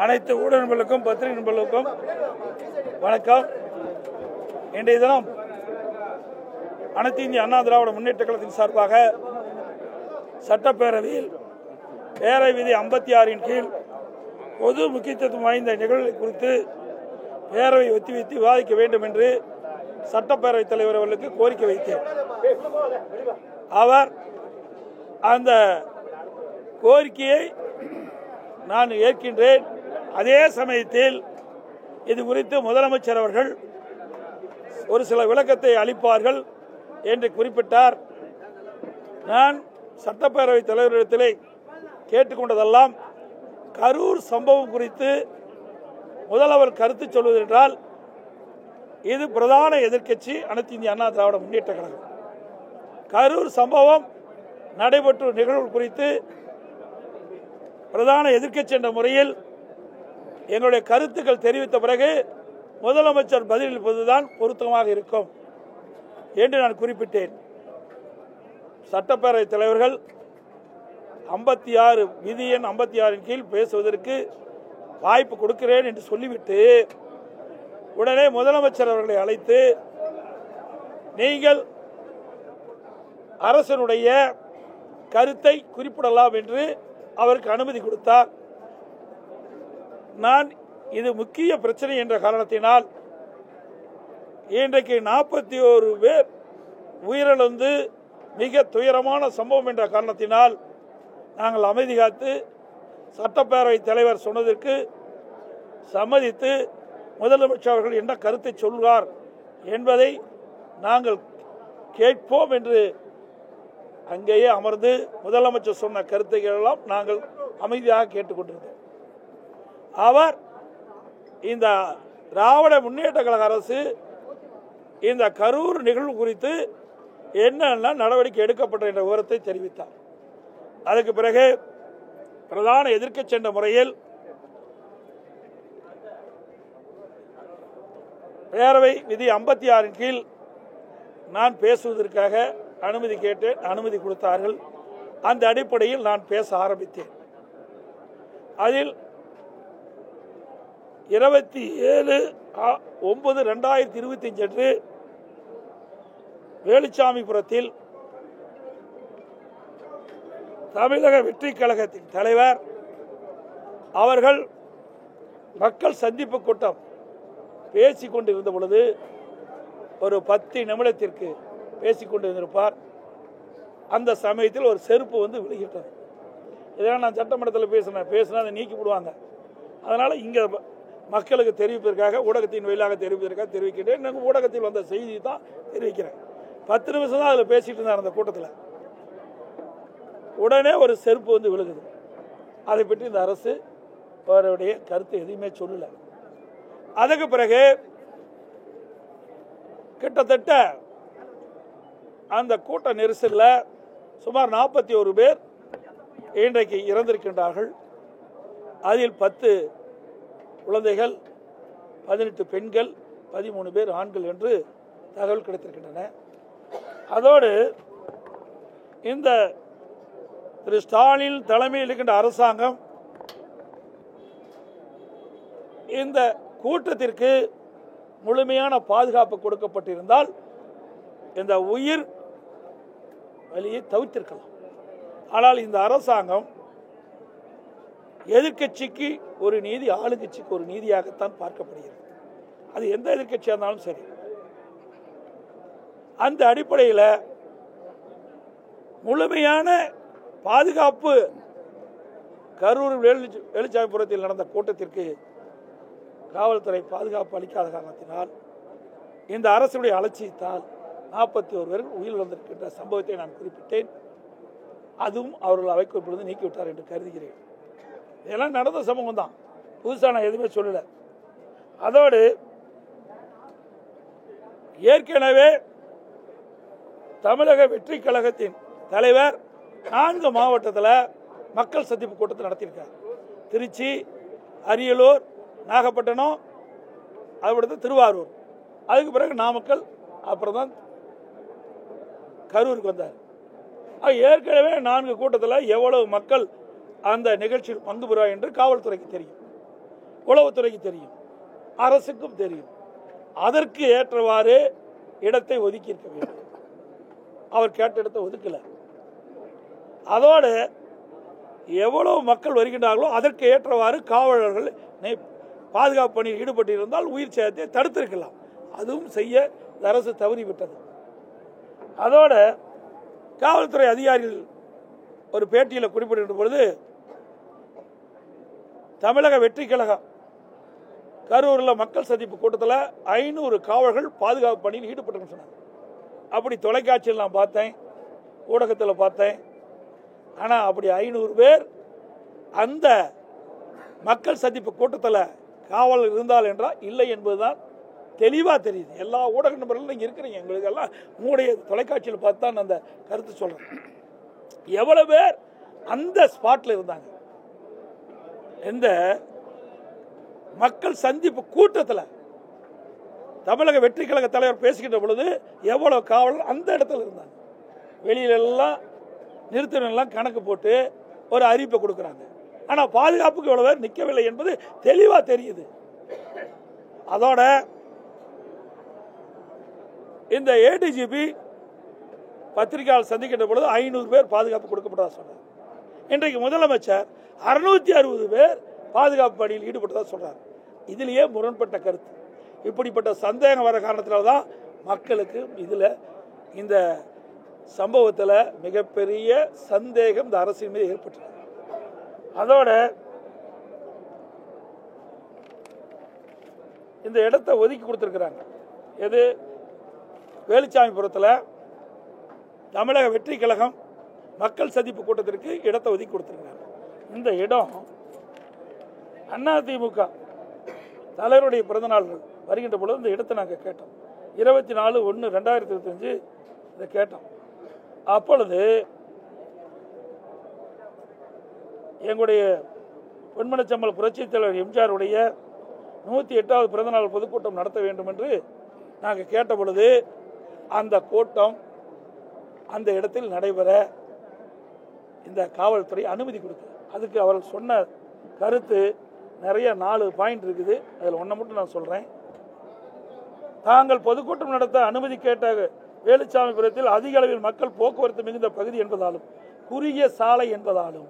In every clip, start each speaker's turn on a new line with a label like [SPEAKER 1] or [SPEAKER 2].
[SPEAKER 1] அனைத்து ஊடக நண்பர்களுக்கும் பத்திரிகை நண்பர்களுக்கும் வணக்கம். இன்றைய தினம் அனைத்து இந்திய அண்ணா திராவிட முன்னேற்ற கழகத்தின் சார்பாக சட்டப்பேரவையில் பேரவை விதி 56 கீழ் பொது முக்கியத்துவம் வாய்ந்த நிகழ்வுகளை குறித்து பேரவை ஒத்திவைத்து விவாதிக்க வேண்டும் என்று சட்டப்பேரவைத் தலைவர் அவர்களுக்கு கோரிக்கை வைத்தேன். அவர் அந்த கோரிக்கையை நான் ஏற்கின்றேன். அதே சமயத்தில் இது குறித்து முதலமைச்சர் அவர்கள் ஒரு சில விளக்கத்தை அளிப்பார்கள் என்று குறிப்பிட்டார். நான் சட்டப்பேரவைத் தலைவரிடத்திலே கேட்டுக்கொண்டதெல்லாம் கரூர் சம்பவம் குறித்து முதல்வர் கருத்து சொல்வதென்றால் இது பிரதான எதிர்க்கட்சி அனைத்து இந்திய அண்ணா திராவிட முன்னேற்ற கழகம். கரூர் சம்பவம் நடைபெற்ற நிகழ்வு குறித்து பிரதான எதிர்க்கட்சி என்ற முறையில் எங்களுடைய கருத்துக்கள் தெரிவித்த பிறகு முதலமைச்சர் பதிலளிப்பதுதான் பொருத்தமாக இருக்கும் என்று நான் குறிப்பிட்டேன். சட்டப்பேரவைத் தலைவர்கள் 56 விதி எண் 56 கீழ் பேசுவதற்கு வாய்ப்பு கொடுக்கிறேன் என்று சொல்லிவிட்டு உடனே முதலமைச்சர் அவர்களை அழைத்து நீங்கள் அரசனுடைய கருத்தை குறிப்பிடலாம் என்று அவருக்கு அனுமதி கொடுத்தார். நான் இது முக்கிய பிரச்சனை என்ற காரணத்தினால் இன்றைக்கு 41 பேர் உயிரிழந்து மிக துயரமான சம்பவம் என்ற காரணத்தினால் நாங்கள் அமைதி காத்து சட்டப்பேரவைத் தலைவர் சொன்னதற்கு சம்மதித்து முதலமைச்சர் அவர்கள் என்ன கருத்தை சொல்வார் என்பதை நாங்கள் கேட்போம் என்று அங்கேயே அமர்ந்து முதலமைச்சர் சொன்ன கருத்துக்கள் எல்லாம் நாங்கள் அமைதியாக கேட்டுக்கொண்டிருந்தோம். அவர் இந்த திராவிட முன்னேற்ற கழக அரசு இந்த கரூர் நிகழ்வு குறித்து என்னென்ன நடவடிக்கை எடுக்கப்பட்ட என்ற விவரத்தை தெரிவித்தார். அதுக்கு பிறகு பிரதான எதிர்க்கட்சி என்ற முறையில் பேரவை விதி 56 கீழ் நான் பேசுவதற்காக அனுமதி கேட்டேன். அனுமதி கொடுத்தார்கள். அந்த அடிப்படையில் நான் பேச ஆரம்பித்தேன். அதில் 27/9/2025 அன்று வேலுச்சாமிபுரத்தில் தமிழக வெற்றி கழகத்தின் தலைவர் அவர்கள் மக்கள் சந்திப்பு கூட்டம் பேசிக் கொண்டிருந்த பொழுது ஒரு 10 நிமிடத்திற்கு பேசிக் கொண்டிருந்திருப்பார். அந்த சமயத்தில் ஒரு செருப்பு வந்து விழுகிட்டது. இதெல்லாம் நான் சட்டமன்றத்தில் பேசினா அதை நீக்கி விடுவாங்க. அதனால் இங்கே மக்களுக்கு தெரிவிப்பதற்காக ஊடகத்தின் வழியாக தெரிவிப்பதற்காக தெரிவிக்கிறேன். நாங்கள் ஊடகத்தில் வந்த செய்தி தான் தெரிவிக்கிறேன். 10 நிமிஷம் தான் அதில் பேசிட்டு இருந்தார் அந்த கூட்டத்தில். உடனே ஒரு செருப்பு வந்து விழுகுது. அதை பற்றி இந்த அரசு அவருடைய கருத்து எதுவுமே சொல்லலை. அதுக்கு பிறகு கிட்டத்தட்ட அந்த கூட்ட நெரிசலில் சுமார் 41 பேர் இன்றைக்கு இறந்திருக்கின்றார்கள். அதில் 10 குழந்தைகள், 18 பெண்கள், 13 பேர் ஆண்கள் என்று தகவல் கிடைத்திருக்கின்றன. அதோடு இந்த திரு ஸ்டாலின் தலைமையில் இருக்கின்ற அரசாங்கம் இந்த கூட்டத்திற்கு முழுமையான பாதுகாப்பு கொடுக்கப்பட்டிருந்தால் இந்த உயிர் வலியை தவிர்த்திருக்கலாம். ஆனால் இந்த அரசாங்கம் எதிர்க்கட்சிக்கு ஒரு நீதி, ஆளுங்கட்சிக்கு ஒரு நீதியாகத்தான் பார்க்கப்படுகிறது. அது எந்த எதிர்க்கட்சியாக இருந்தாலும் சரி. அந்த அடிப்படையில் முழுமையான பாதுகாப்பு கரூர் வேலுச்சாமிபுரத்தில் நடந்த கூட்டத்திற்கு காவல்துறை பாதுகாப்பு அளிக்காத காரணத்தினால் இந்த அரசுடைய அலட்சியத்தால் 41 பேர் உயிரிழந்திருக்கின்ற சம்பவத்தை நான் குறிப்பிட்டேன். அதுவும் அவர்கள் அவைக்கு பொழுது நீக்கிவிட்டார் என்று கருதுகிறேன். இதெல்லாம் நடந்த சம்பவம் தான், புதுசாக நான் எதுவுமே சொல்லலை. அதோடு ஏற்கனவே தமிழக வெற்றி கழகத்தின் தலைவர் 4 மாவட்டத்தில் மக்கள் சந்திப்பு கூட்டத்தை நடத்தியிருக்கார். திருச்சி, அரியலூர், நாகப்பட்டினம், அதுபடுத்து திருவாரூர், அதுக்கு பிறகு நாமக்கல், அப்புறம் தான் கரூருக்கு வந்தார். ஏற்கனவே 4 கூட்டத்தில் எவ்வளவு மக்கள் அந்த நிகழ்ச்சியில் பங்கு பெறுவார் என்று காவல்துறைக்கு தெரியும். உளவுத்துறைக்கு தெரியும், அரசுக்கும் தெரியும். அதற்கு ஏற்றவாறு இடத்தை ஒதுக்கி இருக்க வேண்டும். அவர் கேட்ட இடத்தை ஒதுக்கல. அதோடு எவ்வளவு மக்கள் வருகின்றார்களோ அதற்கு ஏற்றவாறு காவலர்கள் பாதுகாப்பு பணியில் ஈடுபட்டிருந்தால் உயிர் சேதத்தை தடுத்திருக்கலாம். அதுவும் செய்ய அரசு தவறிவிட்டது. அதோட காவல்துறை அதிகாரிகள் ஒரு பேட்டியில் குறிப்பிட்ட பொழுது, தமிழக வெற்றி கழகம் கரூரில் மக்கள் சந்திப்பு கூட்டத்தில் 500 காவலர்கள் பாதுகாப்பு பணியில் ஈடுபட்டு சொன்னாங்க. அப்படி தொலைக்காட்சியில் நான் பார்த்தேன், ஊடகத்தில் பார்த்தேன். ஆனால் அப்படி 500 பேர் அந்த மக்கள் சந்திப்பு கூட்டத்தில் காவலர் இருந்தால் என்றால் இல்லை என்பதுதான் தெளிவாக தெரியுது. எல்லா ஊடக நபர்களும் நீங்கள் இருக்கிறீங்க, எங்களுக்கு எல்லாம் உங்களுடைய தொலைக்காட்சியில் பார்த்து தான் அந்த கருத்து சொல்கிறேன். எவ்வளோ பேர் அந்த ஸ்பாட்டில் இருந்தாங்க? இந்த மக்கள் சந்திப்பு கூட்டத்தில் தமிழக வெற்றி கழக தலைவர் பேசுகின்ற பொழுது எவ்வளோ காவலர் அந்த இடத்துல இருந்தாங்க? வெளியிலெல்லாம் நிறுத்தினெல்லாம் கணக்கு போட்டு ஒரு அறிவிப்பை கொடுக்குறாங்க. ஆனால் பாதுகாப்புக்கு எவ்வளோ பேர் நிற்கவில்லை என்பது தெளிவாக தெரியுது. அதோட இந்த ஏடிஜிபி பத்திரிகையாளர் சந்திக்கின்ற பொழுது 500 பேர் பாதுகாப்பு கொடுக்கப்பட்டதா சொன்னார். இன்றைக்கு முதலமைச்சர் 660 பேர் பாதுகாப்பு பணியில் ஈடுபட்டதா சொல்றார். இதிலேயே முரண்பட்ட கருத்து. இப்படிப்பட்ட சந்தேகம் வர காரணத்தினால தான் மக்களுக்கு இதில் இந்த சம்பவத்தில் மிகப்பெரிய சந்தேகம் இந்த அரசின் மீது ஏற்பட்டது. அதோட இந்த இடத்தை ஒதுக்கி கொடுத்துருக்குறாங்க. எது? வேலுச்சாமிபுரத்தில் தமிழக வெற்றி கழகம் மக்கள் சந்திப்பு கூட்டத்திற்கு இடத்தை ஒதுக்கி கொடுத்துருக்காங்க. இந்த இடம் அதிமுக தலைவருடைய பிறந்தநாள் வருகின்ற பொழுது இந்த இடத்தை நாங்கள் கேட்டோம். 24/1/2025 இதை கேட்டோம். அப்பொழுது எங்களுடைய பொன்மனச்சம்பல் புரட்சித் தலைவர் எம்ஜிஆருடைய 108வது பிறந்தநாள் பொதுக்கூட்டம் நடத்த வேண்டும் என்று நாங்கள் கேட்ட பொழுது அந்த கூட்டம் அந்த இடத்தில் நடைபெற இந்த காவல்துறை அனுமதி கொடுக்குது. அதுக்கு அவர்கள் சொன்ன கருத்து நிறைய 4 பாயிண்ட் இருக்குது. அதில் ஒன்றை மட்டும் நான் சொல்கிறேன். தாங்கள் பொதுக்கூட்டம் நடத்த அனுமதி கேட்ட வேலுச்சாமிபுரத்தில் அதிக அளவில் மக்கள் போக்குவரத்து மிகுந்த பகுதி என்பதாலும் குறுகிய சாலை என்பதாலும்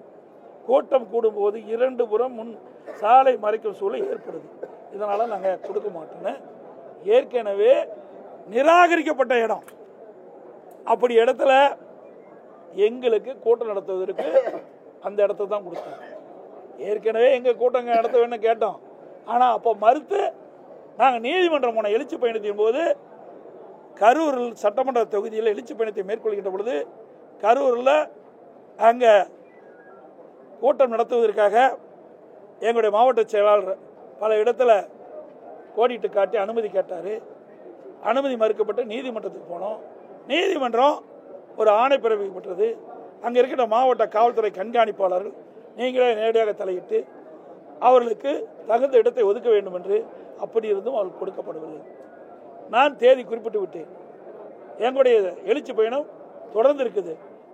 [SPEAKER 1] கூட்டம் கூடும்போது 2 புறம் முன் சாலை மறைக்கும் சூழல் ஏற்படுது. இதனால் நாங்கள் கொடுக்க மாட்டோன்னு ஏற்கனவே நிராகரிக்கப்பட்ட இடம். அப்படி இடத்துல எங்களுக்கு கூட்டம் நடத்துவதற்கு அந்த இடத்த தான் கொடுத்தாங்க. ஏற்கனவே எங்கள் கூட்டம் நடத்த வேணும் கேட்டோம். ஆனால் அப்போ மறுத்து நாங்கள் நீதிமன்றம் போன எழுச்சி பயணத்தின் போது கரூரில் சட்டமன்ற தொகுதியில் எழுச்சி பயணத்தை மேற்கொள்கின்ற பொழுது கரூரில் அங்கே கூட்டம் நடத்துவதற்காக எங்களுடைய மாவட்ட செயலாளர் பல இடத்துல கோடிட்டு காட்டி அனுமதி கேட்டார். அனுமதி மறுக்கப்பட்டு நீதிமன்றத்துக்கு போனோம். நீதிமன்றம் ஒரு ஆணை பிறப்பிக்கப்பட்டது. அங்கே இருக்கிற மாவட்ட காவல்துறை கண்காணிப்பாளர்கள் நீங்களே நேரடியாக தலையிட்டு அவர்களுக்கு தகுந்த இடத்தை ஒதுக்க வேண்டும் என்று அப்படி இருந்தும் அவர்களுக்கு கொடுக்கப்படவில்லை. நான் தேதி குறிப்பிட்டு விட்டேன். எங்களுடைய எழுச்சி பயணம் தொடர்ந்து இருக்குது.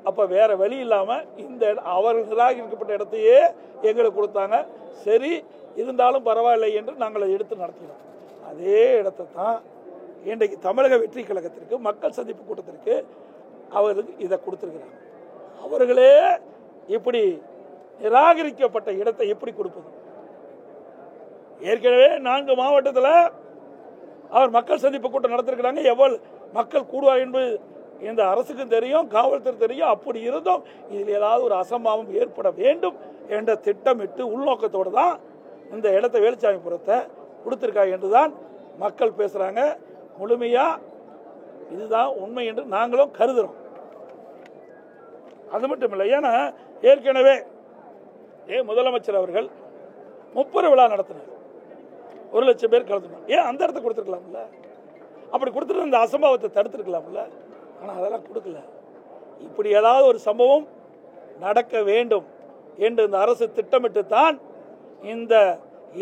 [SPEAKER 1] அப்போ வேற வழி இல்லாமல் இந்த அவர்கள் நிராகரிக்கப்பட்ட இடத்தையே எங்களுக்கு கொடுத்தாங்க. சரி இருந்தாலும் பரவாயில்லை என்று நாங்கள் அதை எடுத்து நடத்தினோம். அதே இடத்தை தான் இன்றைக்கு தமிழக வெற்றி கழகத்திற்கு மக்கள் சந்திப்பு கூட்டத்திற்கு அவர்களுக்கு இதை கொடுத்துருக்கிறாங்க. அவர்களே இப்படி நிராகரிக்கப்பட்ட இடத்தை எப்படி கொடுப்பது? ஏற்கனவே 4 மாவட்டத்தில் அவர் மக்கள் சந்திப்பு கூட்டம் நடத்திருக்கிறாங்க. எவ்வளவு மக்கள் கூடுவார் என்பது இந்த அரசுக்கும் தெரியும், காவல்துறை தெரியும். அப்படி இருந்தும் இதில் ஏதாவது ஒரு அசம்பாவம் ஏற்பட வேண்டும் என்ற திட்டமிட்டு உள்நோக்கத்தோடு தான் இந்த இடத்தை வேலுச்சாமிபுரத்தை கொடுத்திருக்காங்க என்றுதான் மக்கள் பேசுறாங்க. முழுமையா இதுதான் உண்மை என்று நாங்களும் கருதுறோம். அது மட்டும் இல்லை, ஏன்னா ஏற்கனவே முதலமைச்சர் அவர்கள் 30 விழா நடத்தினார். 1 லட்சம் பேர் கலந்துனார். ஏன் அந்த இடத்த கொடுத்துருக்கலாம்ல? அப்படி கொடுத்துட்டு இந்த அசம்பாவத்தை தடுத்துருக்கலாம்ல? ஆனால் அதெல்லாம் கொடுக்கல. இப்படி ஏதாவது ஒரு சம்பவம் நடக்க வேண்டும் என்று இந்த அரசு திட்டமிட்டு தான் இந்த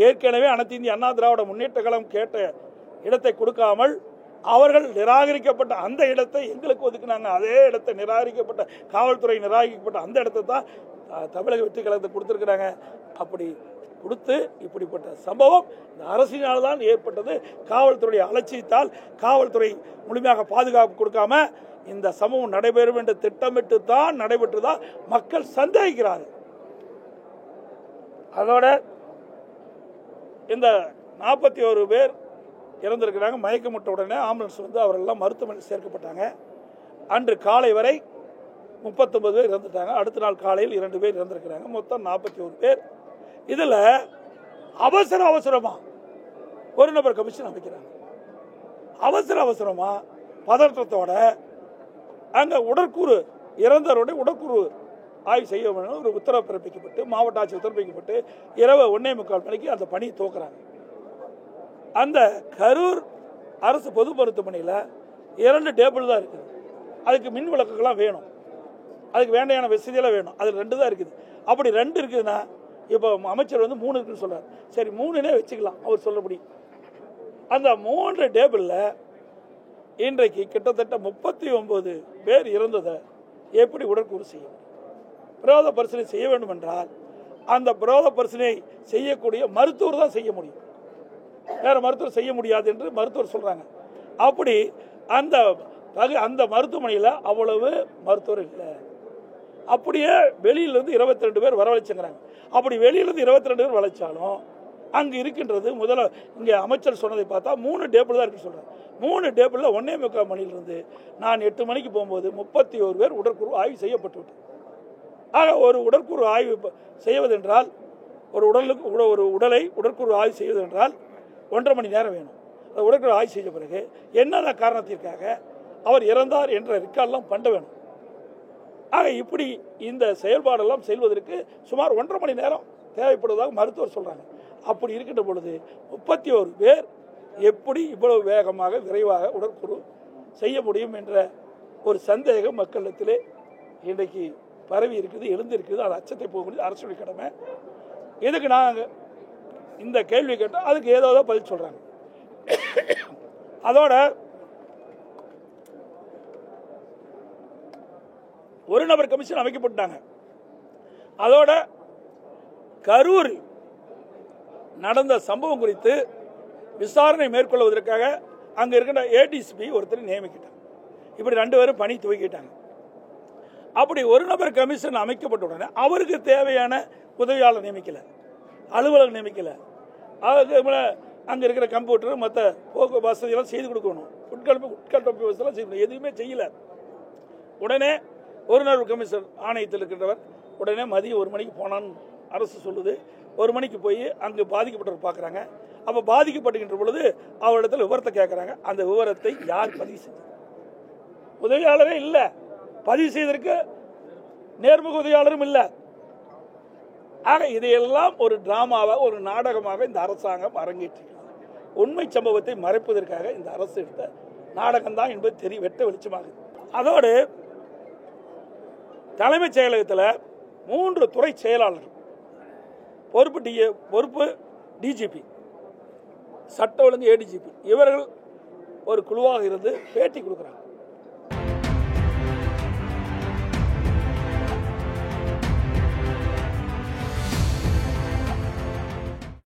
[SPEAKER 1] ஏற்கனவே அனைத்து இந்திய அண்ணா திராவிட முன்னேற்ற கழகம் கேட்ட இடத்தை கொடுக்காமல் அவர்கள் நிராகரிக்கப்பட்ட அந்த இடத்தை எங்களுக்கு ஒதுக்கினாங்க. அதே இடத்தை நிராகரிக்கப்பட்ட காவல்துறை நிராகரிக்கப்பட்ட அந்த இடத்தை தான் தமிழக வெற்றி கழகத்தை கொடுத்துருக்குறாங்க. அப்படி கொடுத்து இப்படிப்பட்ட சம்பவம் இந்த அரசினால் தான் ஏற்பட்டது. காவல்துறை அலட்சியத்தால், காவல்துறை முழுமையாக பாதுகாப்பு கொடுக்காம இந்த சம்பவம் நடைபெறும் என்று திட்டமிட்டு தான் நடைபெற்றுதான் மக்கள் சந்தேகிக்கிறார்கள். அதோட இந்த 41 பேர் இறந்திருக்கிறாங்க. மயக்கமுட்ட உடனே ஆம்புலன்ஸ் வந்து அவரெல்லாம் மருத்துவமனையில் சேர்க்கப்பட்டாங்க. அன்று காலை வரை 39 பேர் இறந்துட்டாங்க. அடுத்த நாள் காலையில் 2 பேர் இறந்திருக்கிறாங்க. மொத்தம் 41 பேர். இதில் அவசரமா ஒரு நபர் கமிஷன் அமைக்கிறாங்க. அவசரமா பதற்றத்தோட அங்க உடற்கூறு இறந்தவருடைய உடற்கூறு ஆய்வு செய்ய வேண்டும் ஒரு உத்தரவு பிறப்பிக்கப்பட்டு, மாவட்ட ஆட்சி பிறப்பிக்கப்பட்டு இரவு 1:45 மணிக்கு அந்த பணி துவக்கிறாங்க. அந்த கரூர் அரசு பொது மருத்துவமனையில் 2 டேபிள் தான் இருக்குது. அதுக்கு மின் விளக்குகள்லாம் வேணும், அதுக்கு வேண்டியான வசதியெல்லாம் வேணும். அது 2 தான் இருக்குது. அப்படி 2 இருக்குதுன்னா இப்போ அமைச்சர் வந்து 3 இருக்குன்னு சொல்றாரு. சரி 3னே வச்சுக்கலாம் அவர் சொல்லபடி. அந்த 3 டேபிளில் இன்றைக்கு கிட்டத்தட்ட 39 பேர் இறந்ததை எப்படி உடற்கூறு செய்யும்? பிரேத பரிசோதனை செய்ய வேண்டும் என்றால் அந்த பிரேத பரிசோதனை செய்யக்கூடிய மருத்துவர் தான் செய்ய முடியும், வேற மருத்துவர் செய்ய முடியாது என்று மருத்துவர் சொல்றாங்க. அப்படி அந்த மருத்துவமனையில் அவ்வளவு மருத்துவர் இல்லை. அப்படியே வெளியிலிருந்து 22 பேர் வரவழைச்சுங்கிறாங்க. அப்படி வெளியிலிருந்து 22 பேர் வளைச்சாலும் அங்கு இருக்கின்றது முதல்ல இங்கே அமைச்சர் சொன்னதை பார்த்தா 3 டேபிள் தான் இருக்கு சொல்றாங்க. 3 டேபிளில் 1:45 மணியிலிருந்து நான் 8 மணிக்கு போகும்போது 31 பேர் உடற்கூறு ஆய்வு செய்யப்பட்டு விட்டது. ஆக ஒரு உடற்கூறு ஆய்வு செய்வதென்றால் ஒரு உடலை உடற்கூறு ஆய்வு செய்வதென்றால் 1.5 மணி நேரம் வேணும். உடற்கூறு ஆய்வு செய்த பிறகு என்னென்ன காரணத்திற்காக அவர் இறந்தார் என்ற ரெக்கார்டெல்லாம் பண்ண வேணும். ஆக இப்படி இந்த செயல்பாடெல்லாம் செல்வதற்கு சுமார் 1.5 மணி நேரம் தேவைப்படுவதாக மருத்துவர் சொல்றாங்க. அப்படி இருக்கின்ற பொழுது 31 பேர் எப்படி இவ்வளவு வேகமாக விரைவாக உடற்கூறு செய்ய முடியும் என்ற ஒரு சந்தேகம் மக்களிடத்திலே இன்றைக்கு பரவி இருக்குது, எழுந்திருக்குது. அது அச்சத்தை போகக்கூடிய அரசுடைய கடமை. இதுக்கு நாங்கள் இந்த கேள்வி கேட்டால் அதுக்கு ஏதோ பதில் சொல்றாங்க. அதோட ஒரு நபர் கமிஷன் அமைக்கப்பட்டாங்க. அதோட கரூர் நடந்த சம்பவம் குறித்து விசாரணை மேற்கொள்வதற்காக அங்க இருக்கின்ற ஏடிசிபி ஒருத்தர் நியமிக்கிட்டாங்க. இப்படி 2 பேரும் பணி துவக்கிட்டாங்க. அப்படி ஒரு நபர் கமிஷன் அமைக்கப்பட்ட உடனே அவருக்கு தேவையான உதவியாளர் நியமிக்கல, அலுவலர் நியமிக்கல. அங்க இருக்கிற கம்ப்யூட்டர் மற்ற போக்கு வசதியெல்லாம் செய்து கொடுக்கணும், உட்கட்டமைப்பு வசதியெல்லாம் செய்யணும், எதுவுமே செய்யல. உடனே ஒரு நபர் கமிஷன் ஆணையத்தில் இருக்கின்றவர் உடனே மதியம் 1 மணிக்கு போனான்னு அரசு சொல்லுது. 1 மணிக்கு போய் அங்கு பாதிக்கப்பட்டவர் பார்க்குறாங்க. அப்போ பாதிக்கப்படுகின்ற பொழுது அவரிடத்தில் விவரத்தை கேட்குறாங்க. அந்த விவரத்தை யார் பதிவு செஞ்சது? உதவியாளரே இல்லை, பதிவு செய்வதற்கு நேர்முக உதவியாளரும் இல்லை. ஆக இதையெல்லாம் ஒரு டிராமாவாக, ஒரு நாடகமாக இந்த அரசாங்கம் அரங்கேற்றிருக்கிறது. உண்மை சம்பவத்தை மறைப்பதற்காக இந்த அரசு எடுத்த நாடகம்தான் என்பது வெட்ட வெளிச்சமாகுது. அதோடு தலைமைச் செயலகத்தில் 3 துறை செயலாளர்கள், பொறுப்பு டிஜிபி, சட்ட ஒழுங்கு ஏடிஜிபி, இவர்கள் ஒரு குழுவாக இருந்து பேட்டி கொடுக்குறாங்க.